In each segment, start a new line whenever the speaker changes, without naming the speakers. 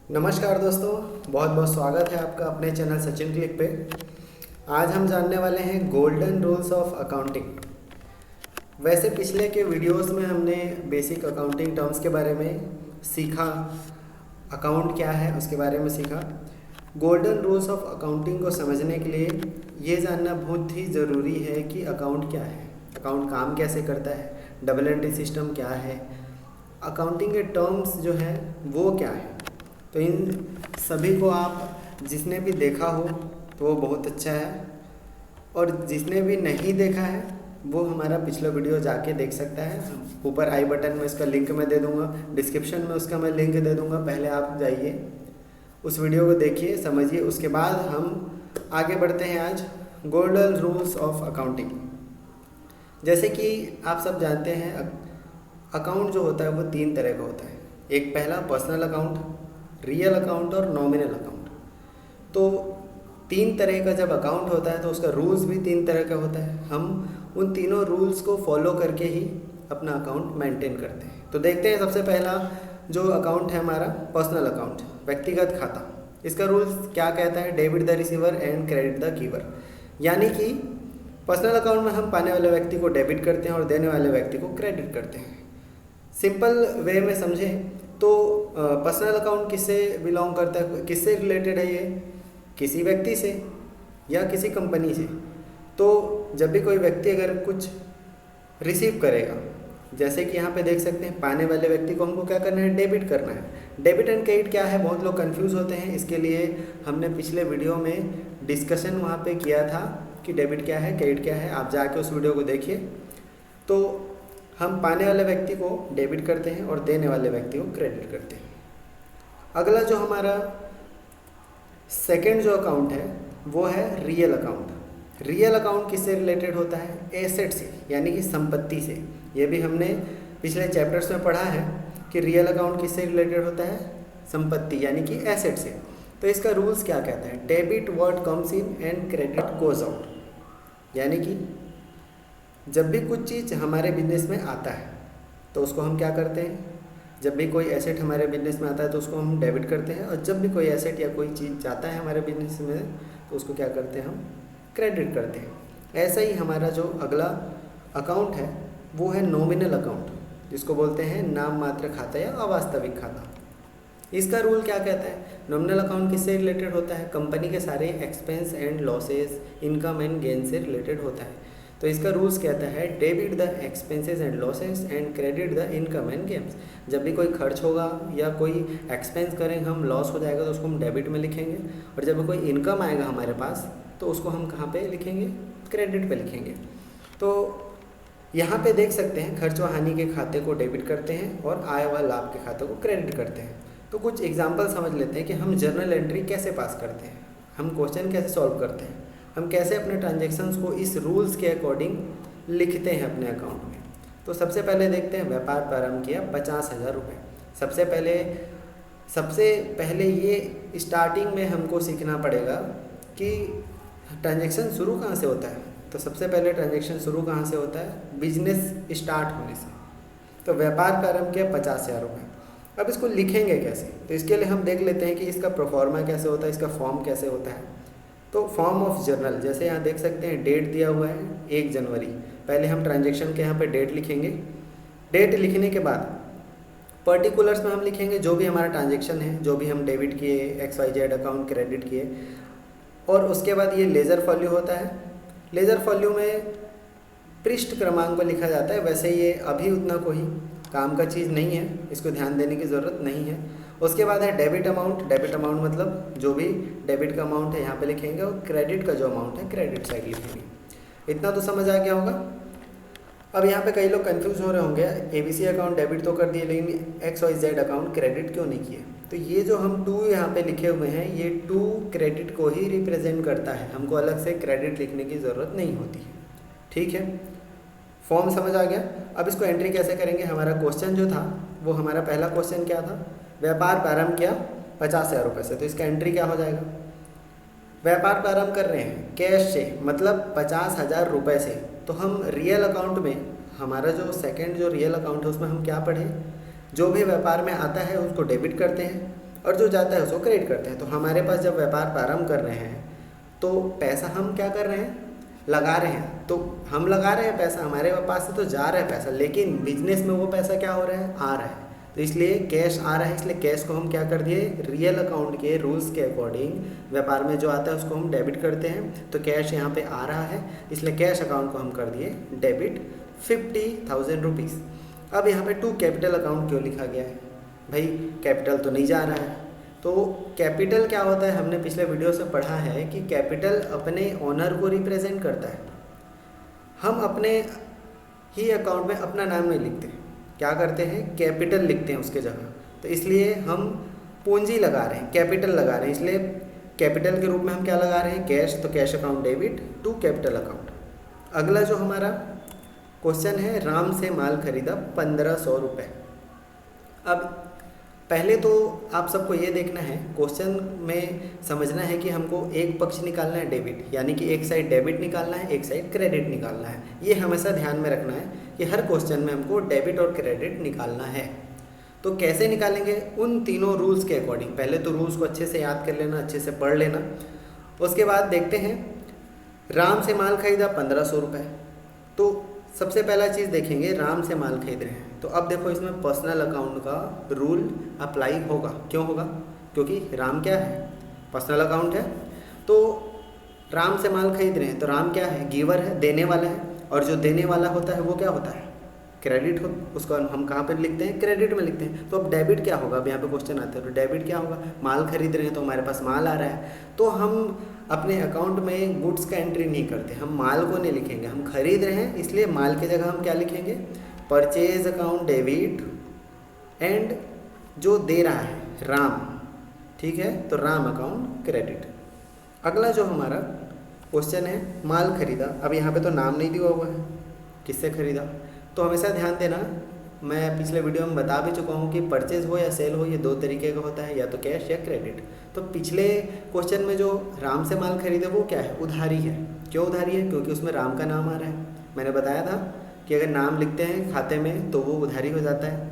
नमस्कार दोस्तों, बहुत बहुत स्वागत है आपका अपने चैनल सचिन क्लिक पे। आज हम जानने वाले हैं गोल्डन रूल्स ऑफ अकाउंटिंग। वैसे पिछले के वीडियोस में हमने बेसिक अकाउंटिंग टर्म्स के बारे में सीखा, अकाउंट क्या है उसके बारे में सीखा। गोल्डन रूल्स ऑफ अकाउंटिंग को समझने के लिए ये जानना बहुत ही ज़रूरी है कि अकाउंट क्या है, अकाउंट काम कैसे करता है, डबल एंट्री सिस्टम क्या है, अकाउंटिंग के टर्म्स जो है वो क्या है। तो इन सभी को आप जिसने भी देखा हो तो वो बहुत अच्छा है, और जिसने भी नहीं देखा है वो हमारा पिछला वीडियो जाके देख सकता है। ऊपर आई बटन में इसका लिंक मैं दे दूँगा, डिस्क्रिप्शन में उसका मैं लिंक दे दूँगा। पहले आप जाइए उस वीडियो को देखिए, समझिए, उसके बाद हम आगे बढ़ते हैं आज गोल्डन रूल्स ऑफ अकाउंटिंग। जैसे कि आप सब जानते हैं अकाउंट जो होता है वो तीन तरह का होता है। एक पहला पर्सनल अकाउंट, रियल अकाउंट और नॉमिनल अकाउंट। तो तीन तरह का जब अकाउंट होता है तो उसका रूल्स भी तीन तरह का होता है। हम उन तीनों रूल्स को फॉलो करके ही अपना अकाउंट मेंटेन करते हैं। तो देखते हैं सबसे पहला जो अकाउंट है हमारा पर्सनल अकाउंट, व्यक्तिगत खाता। इसका रूल्स क्या कहता है? Debit the receiver and credit the giver. यानी कि पर्सनल अकाउंट में हम पाने वाले व्यक्ति को डेबिट करते हैं और देने वाले व्यक्ति को क्रेडिट करते हैं। सिंपल वे में समझें तो पर्सनल अकाउंट किससे बिलोंग करता है, किससे रिलेटेड है? ये किसी व्यक्ति से या किसी कंपनी से। तो जब भी कोई व्यक्ति अगर कुछ रिसीव करेगा, जैसे कि यहाँ पे देख सकते हैं, पाने वाले व्यक्ति को हमको क्या करना है? डेबिट करना है। डेबिट एंड क्रेडिट क्या है? बहुत लोग कंफ्यूज होते हैं। इसके लिए हमने पिछले वीडियो में डिस्कशन वहाँ पे किया था कि डेबिट क्या है, क्रेडिट क्या है। आप जाके उस वीडियो को देखिए। तो हम पाने वाले व्यक्ति को डेबिट करते हैं और देने वाले व्यक्ति को क्रेडिट करते हैं। अगला जो हमारा सेकंड जो अकाउंट है वो है रियल अकाउंट। रियल अकाउंट किससे रिलेटेड होता है? एसेट से, यानी कि संपत्ति से। ये भी हमने पिछले चैप्टर्स में पढ़ा है कि रियल अकाउंट किससे रिलेटेड होता है? संपत्ति यानी कि एसेट से। तो इसका रूल्स क्या कहता है? Debit what comes in and credit goes out. यानी कि जब भी कुछ चीज़ हमारे बिजनेस में आता है तो उसको हम क्या करते हैं? जब भी कोई एसेट हमारे बिजनेस में आता है तो उसको हम डेबिट करते हैं, और जब भी कोई एसेट या कोई चीज़ जाता है हमारे बिजनेस में तो उसको क्या करते हैं? हम क्रेडिट करते हैं। ऐसा ही हमारा जो अगला अकाउंट है वो है नॉमिनल अकाउंट, जिसको बोलते हैं नाम मात्र खाता या अवास्तविक खाता। इसका रूल क्या कहता है? नॉमिनल अकाउंट किससे रिलेटेड होता है? कंपनी के सारे expense and losses, income and gain से रिलेटेड होता है। तो इसका रूल्स कहता है debit the expenses and losses and credit the income and gains. जब भी कोई खर्च होगा या कोई एक्सपेंस करेंगे हम, लॉस हो जाएगा तो उसको हम डेबिट में लिखेंगे, और जब कोई इनकम आएगा हमारे पास तो उसको हम कहाँ पे लिखेंगे? क्रेडिट पे लिखेंगे। तो यहाँ पे देख सकते हैं खर्च व हानि के खाते को डेबिट करते हैं और आय व लाभ के खाते को क्रेडिट करते हैं। तो कुछ एग्जाम्पल समझ लेते हैं कि हम जर्नल एंट्री कैसे पास करते हैं, हम क्वेश्चन कैसे सॉल्व करते हैं, हम कैसे अपने ट्रांजेक्शन्स को इस रूल्स के अकॉर्डिंग लिखते हैं अपने अकाउंट में। तो सबसे पहले देखते हैं, व्यापार प्रारंभ किया 50,000 रुपये। सबसे पहले ये स्टार्टिंग में हमको सीखना पड़ेगा कि ट्रांजेक्शन शुरू कहाँ से होता है। तो सबसे पहले ट्रांजेक्शन शुरू कहाँ से होता है? बिजनेस स्टार्ट होने से। तो व्यापार प्रारंभ किया 50,000 रुपये। अब इसको लिखेंगे कैसे? तो इसके लिए हम देख लेते हैं कि इसका प्रोफॉर्मा कैसे होता है, इसका फॉर्म कैसे होता है। तो फॉर्म ऑफ जर्नल, जैसे यहाँ देख सकते हैं डेट दिया हुआ है 1 जनवरी। पहले हम ट्रांजेक्शन के यहाँ पे डेट लिखेंगे। डेट लिखने के बाद पर्टिकुलर्स में हम लिखेंगे जो भी हमारा ट्रांजेक्शन है, जो भी हम डेबिट किए, XYZ अकाउंट क्रेडिट किए। और उसके बाद ये लेज़र फॉल्यू होता है। लेज़र फॉल्यू में पृष्ठ क्रमांक को लिखा जाता है। वैसे ये अभी उतना कोई काम का चीज़ नहीं है, इसको ध्यान देने की ज़रूरत नहीं है। उसके बाद है डेबिट अमाउंट। डेबिट अमाउंट मतलब जो भी डेबिट का अमाउंट है यहाँ पे लिखेंगे, और क्रेडिट का जो अमाउंट है क्रेडिट साइड लिखेंगे। इतना तो समझ आ गया होगा। अब यहाँ पे कई लोग कंफ्यूज हो रहे होंगे, ABC अकाउंट डेबिट तो कर दिए लेकिन XYZ अकाउंट क्रेडिट क्यों नहीं किए? तो ये जो हम 2 यहाँ पे लिखे हुए हैं, ये 2 क्रेडिट को ही रिप्रेजेंट करता है, हमको अलग से क्रेडिट लिखने की ज़रूरत नहीं होती है। ठीक है, फॉर्म समझ आ गया। अब इसको एंट्री कैसे करेंगे? हमारा क्वेश्चन जो था वो, हमारा पहला क्वेश्चन क्या था? व्यापार प्रारंभ किया 50,000 रुपये से। तो इसका एंट्री क्या हो जाएगा? व्यापार प्रारंभ कर रहे हैं कैश से, मतलब 50,000 रुपये से। तो हम रियल अकाउंट में, हमारा जो सेकंड जो रियल अकाउंट है उसमें हम क्या पढ़े? जो भी व्यापार में आता है उसको डेबिट करते हैं, और जो जाता है उसको क्रेडिट करते हैं। तो हमारे पास जब व्यापार प्रारंभ कर रहे हैं तो पैसा हम क्या कर रहे हैं, लगा रहे हैं। तो हम लगा रहे हैं पैसा, हमारे पास से तो जा रहा है पैसा, लेकिन बिजनेस में वो पैसा क्या हो रहा है, आ रहा है। तो इसलिए कैश आ रहा है, इसलिए कैश को हम क्या कर दिए, रियल अकाउंट के रूल्स के अकॉर्डिंग व्यापार में जो आता है उसको हम डेबिट करते हैं। तो कैश यहाँ पे आ रहा है, इसलिए कैश अकाउंट को हम कर दिए डेबिट 50,000 रुपीज़। अब यहाँ पे टू कैपिटल अकाउंट क्यों लिखा गया है, भाई कैपिटल तो नहीं जा रहा है। तो कैपिटल क्या होता है, हमने पिछले वीडियो से पढ़ा है कि कैपिटल अपने ओनर को रिप्रेजेंट करता है। हम अपने ही अकाउंट में अपना नाम नहीं लिखते, क्या करते हैं, कैपिटल लिखते हैं उसके जगह। तो इसलिए हम पूंजी लगा रहे हैं, कैपिटल लगा रहे हैं, इसलिए कैपिटल के रूप में हम क्या लगा रहे हैं, कैश। तो cash account debit to capital account. अगला जो हमारा क्वेश्चन है, राम से माल खरीदा 1500 रुपये। अब पहले तो आप सबको ये देखना है, क्वेश्चन में समझना है कि हमको एक पक्ष निकालना है डेबिट, यानी कि एक साइड डेबिट निकालना है, एक साइड क्रेडिट निकालना है। ये हमेशा ध्यान में रखना है कि हर क्वेश्चन में हमको डेबिट और क्रेडिट निकालना है। तो कैसे निकालेंगे, उन तीनों रूल्स के अकॉर्डिंग। पहले तो रूल्स को अच्छे से याद कर लेना, अच्छे से पढ़ लेना। उसके बाद देखते हैं, राम से माल खरीदा 1500 रुपये। तो सबसे पहला चीज़ देखेंगे, राम से माल खरीद रहे हैं। तो अब देखो इसमें पर्सनल अकाउंट का रूल अप्लाई होगा। क्यों होगा, क्योंकि राम क्या है, पर्सनल अकाउंट है। तो राम से माल खरीद रहे हैं, तो राम क्या है, गिवर है, देने वाला है। और जो देने वाला होता है वो क्या होता है, क्रेडिट हो। उसको हम कहाँ पर लिखते हैं, क्रेडिट में लिखते हैं। तो अब डेबिट क्या होगा, अब यहाँ पे क्वेश्चन आता है, तो डेबिट क्या होगा, माल खरीद रहे हैं तो हमारे पास माल आ रहा है। तो हम अपने अकाउंट में गुड्स का एंट्री नहीं करते, हम माल को नहीं लिखेंगे। हम खरीद रहे हैं इसलिए माल की जगह हम क्या लिखेंगे, परचेज अकाउंट डेबिट, एंड जो दे रहा है राम, ठीक है, तो राम अकाउंट क्रेडिट। अगला जो हमारा क्वेश्चन है, माल खरीदा। अब यहाँ पे तो नाम नहीं दिया हुआ है, किससे खरीदा। तो हमेशा ध्यान देना, मैं पिछले वीडियो में बता भी चुका हूँ कि परचेज हो या सेल हो, ये दो तरीके का होता है, या तो कैश या क्रेडिट। तो पिछले क्वेश्चन में जो राम से माल खरीदे वो क्या है, उधारी है। क्यों उधारी है, क्योंकि उसमें राम का नाम आ रहा है। मैंने बताया था कि अगर नाम लिखते हैं खाते में तो वो उधारी हो जाता है।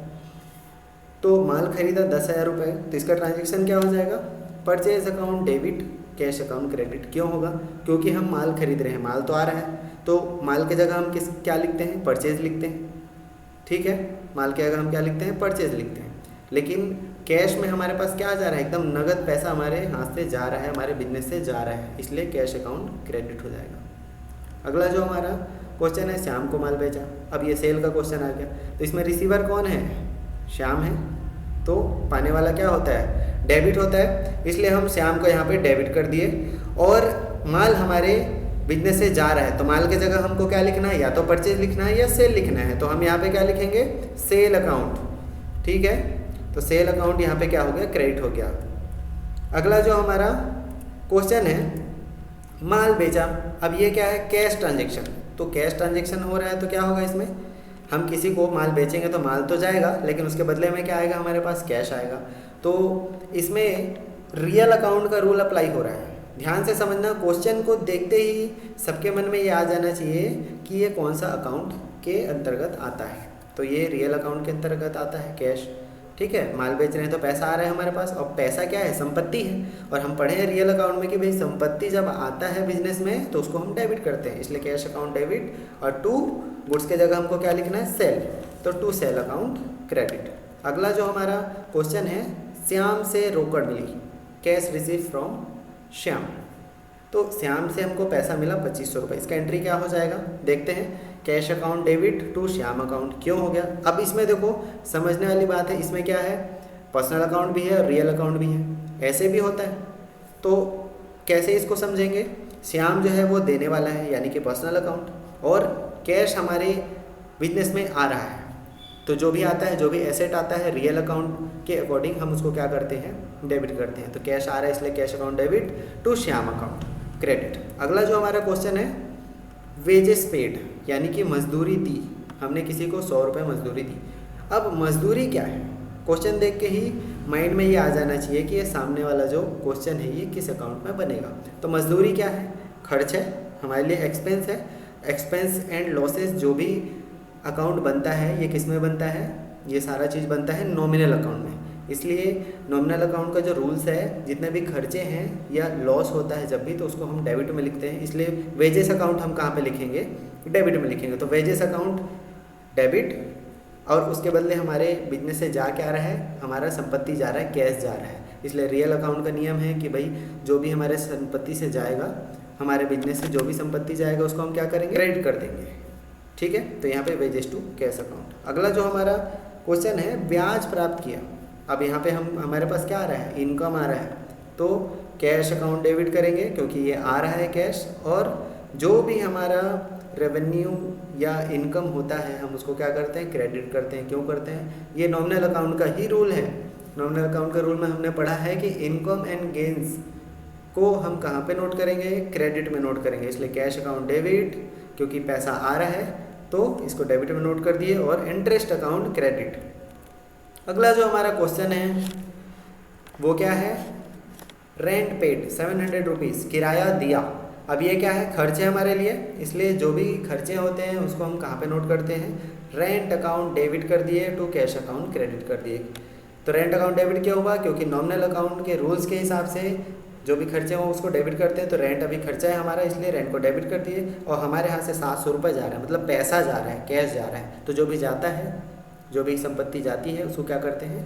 तो माल खरीदा 10,000 रुपये, तो इसका ट्रांजेक्शन क्या हो जाएगा, purchase account debit, cash account credit. क्यों होगा, क्योंकि हम माल खरीद रहे हैं, माल तो आ रहा है। तो माल की जगह हम क्या लिखते हैं, परचेज लिखते हैं, ठीक है। माल की जगह हम क्या लिखते हैं, परचेज लिखते हैं। लेकिन कैश में हमारे पास क्या जा रहा है, एकदम नगद पैसा हमारे हाथ से जा रहा है, हमारे बिजनेस से जा रहा है, इसलिए कैश अकाउंट क्रेडिट हो जाएगा। अगला जो हमारा क्वेश्चन है, श्याम को माल बेचा। अब ये सेल का क्वेश्चन आ गया। तो इसमें रिसीवर कौन है, श्याम है। तो पाने वाला क्या होता है, डेबिट होता है, इसलिए हम श्याम को यहाँ पे डेबिट कर दिए। और माल हमारे बिजनेस से जा रहा है, तो माल की जगह हमको क्या लिखना है, या तो परचेज लिखना है या सेल लिखना है। तो हम यहाँ पे क्या लिखेंगे, सेल अकाउंट, ठीक है। तो सेल अकाउंट यहाँ पे क्या हो गया, क्रेडिट हो गया। अगला जो हमारा क्वेश्चन है, माल बेचा। अब ये क्या है, कैश ट्रांजेक्शन। तो कैश ट्रांजेक्शन हो रहा है, तो क्या होगा इसमें, हम किसी को माल बेचेंगे तो माल तो जाएगा, लेकिन उसके बदले में क्या आएगा, हमारे पास कैश आएगा। तो इसमें रियल अकाउंट का रूल अप्लाई हो रहा है। ध्यान से समझना, क्वेश्चन को देखते ही सबके मन में ये आ जाना चाहिए कि ये कौन सा अकाउंट के अंतर्गत आता है। तो ये रियल अकाउंट के अंतर्गत आता है, कैश, ठीक है। माल बेच रहे हैं तो पैसा आ रहा है हमारे पास, और पैसा क्या है, संपत्ति है। और हम पढ़े हैं रियल अकाउंट में कि भाई संपत्ति जब आता है बिजनेस में तो उसको हम डेबिट करते हैं, इसलिए कैश अकाउंट डेबिट। और टू गुड्स के जगह हमको क्या लिखना है, सेल, तो टू सेल अकाउंट क्रेडिट। अगला जो हमारा क्वेश्चन है, श्याम से रोकड़ मिली, कैश रिसीव फ्रॉम श्याम। तो श्याम से हमको पैसा मिला 2500 रुपये, इसका एंट्री क्या हो जाएगा, देखते हैं। Cash account debit to Shyam account. क्यों हो गया, अब इसमें देखो समझने वाली बात है, इसमें क्या है, पर्सनल अकाउंट भी है और रियल अकाउंट भी है, ऐसे भी होता है। तो कैसे इसको समझेंगे, श्याम जो है वो देने वाला है, यानी कि पर्सनल अकाउंट, और कैश हमारे बिजनेस में आ रहा है। तो जो भी आता है, जो भी एसेट आता है रियल अकाउंट के अकॉर्डिंग हम उसको क्या करते हैं, डेबिट करते हैं। तो कैश आ रहा है इसलिए cash account debit to Shyam account credit. अगला जो हमारा क्वेश्चन है, वेजेस पेड, यानी कि मजदूरी दी, हमने किसी को 100 रुपये मजदूरी दी। अब मजदूरी क्या है, क्वेश्चन देख के ही माइंड में ये आ जाना चाहिए कि ये सामने वाला जो क्वेश्चन है ये किस अकाउंट में बनेगा। तो मजदूरी क्या है, खर्च है, हमारे लिए एक्सपेंस है। एक्सपेंस एंड लॉसेस जो भी अकाउंट बनता है ये किस में बनता है, ये सारा चीज़ बनता है नॉमिनल अकाउंट में, इसलिए नॉमिनल अकाउंट का जो रूल्स है, जितने भी खर्चे हैं या लॉस होता है जब भी, तो उसको हम डेबिट में लिखते हैं। इसलिए वेजेस अकाउंट हम कहाँ पे लिखेंगे? डेबिट में लिखेंगे। तो वेजेस अकाउंट डेबिट, और उसके बदले हमारे बिजनेस से जा क्या रहा है? हमारा संपत्ति जा रहा है, कैश जा रहा है। इसलिए रियल अकाउंट का नियम है कि भाई जो भी हमारे संपत्ति से जाएगा, हमारे बिजनेस से जो भी संपत्ति जाएगा उसको हम क्या करेंगे? क्रेडिट कर देंगे। ठीक है, तो यहाँ पे वेजेस टू कैश अकाउंट। अगला जो हमारा क्वेश्चन है, ब्याज प्राप्त किया। अब यहाँ पे हमारे पास क्या आ रहा है? इनकम आ रहा है, तो कैश अकाउंट डेबिट करेंगे क्योंकि ये आ रहा है कैश, और जो भी हमारा रेवेन्यू या इनकम होता है हम उसको क्या करते हैं? क्रेडिट करते हैं। क्यों करते हैं? ये नॉमिनल अकाउंट का ही रूल है। नॉमिनल अकाउंट के रूल में हमने पढ़ा है कि इनकम एंड गेंस को हम कहाँ पे नोट करेंगे? क्रेडिट में नोट करेंगे। इसलिए कैश अकाउंट डेबिट, क्योंकि पैसा आ रहा है तो इसको डेबिट में नोट कर दिए, और इंटरेस्ट अकाउंट क्रेडिट। अगला जो हमारा क्वेश्चन है वो क्या है? रेंट पेड 700 रुपीज़, किराया दिया। अब ये क्या है? खर्चे हमारे लिए, इसलिए जो भी खर्चे होते हैं उसको हम कहाँ पे नोट करते हैं? रेंट अकाउंट डेबिट कर दिए टू कैश अकाउंट क्रेडिट कर दिए। तो रेंट अकाउंट डेबिट क्यों हुआ? क्योंकि नॉमिनल अकाउंट के रूल्स के हिसाब से जो भी खर्चे हों उसको डेबिट करते हैं। तो रेंट अभी खर्चा है हमारा, इसलिए रेंट को डेबिट कर दिए, और हमारे यहाँ से 700 रुपये जा रहा है, मतलब पैसा जा रहा है, कैश जा रहा है। तो जो भी जाता है, जो भी संपत्ति जाती है उसको क्या करते हैं?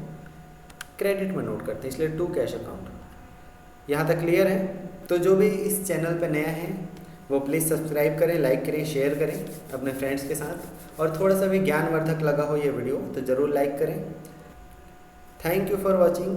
क्रेडिट में नोट करते हैं, इसलिए टू कैश अकाउंट। यहाँ तक क्लियर है? तो जो भी इस चैनल पर नया है वो प्लीज़ सब्सक्राइब करें, लाइक करें, शेयर करें अपने फ्रेंड्स के साथ, और थोड़ा सा भी ज्ञानवर्धक लगा हो ये वीडियो तो ज़रूर लाइक करें। Thank you for watching.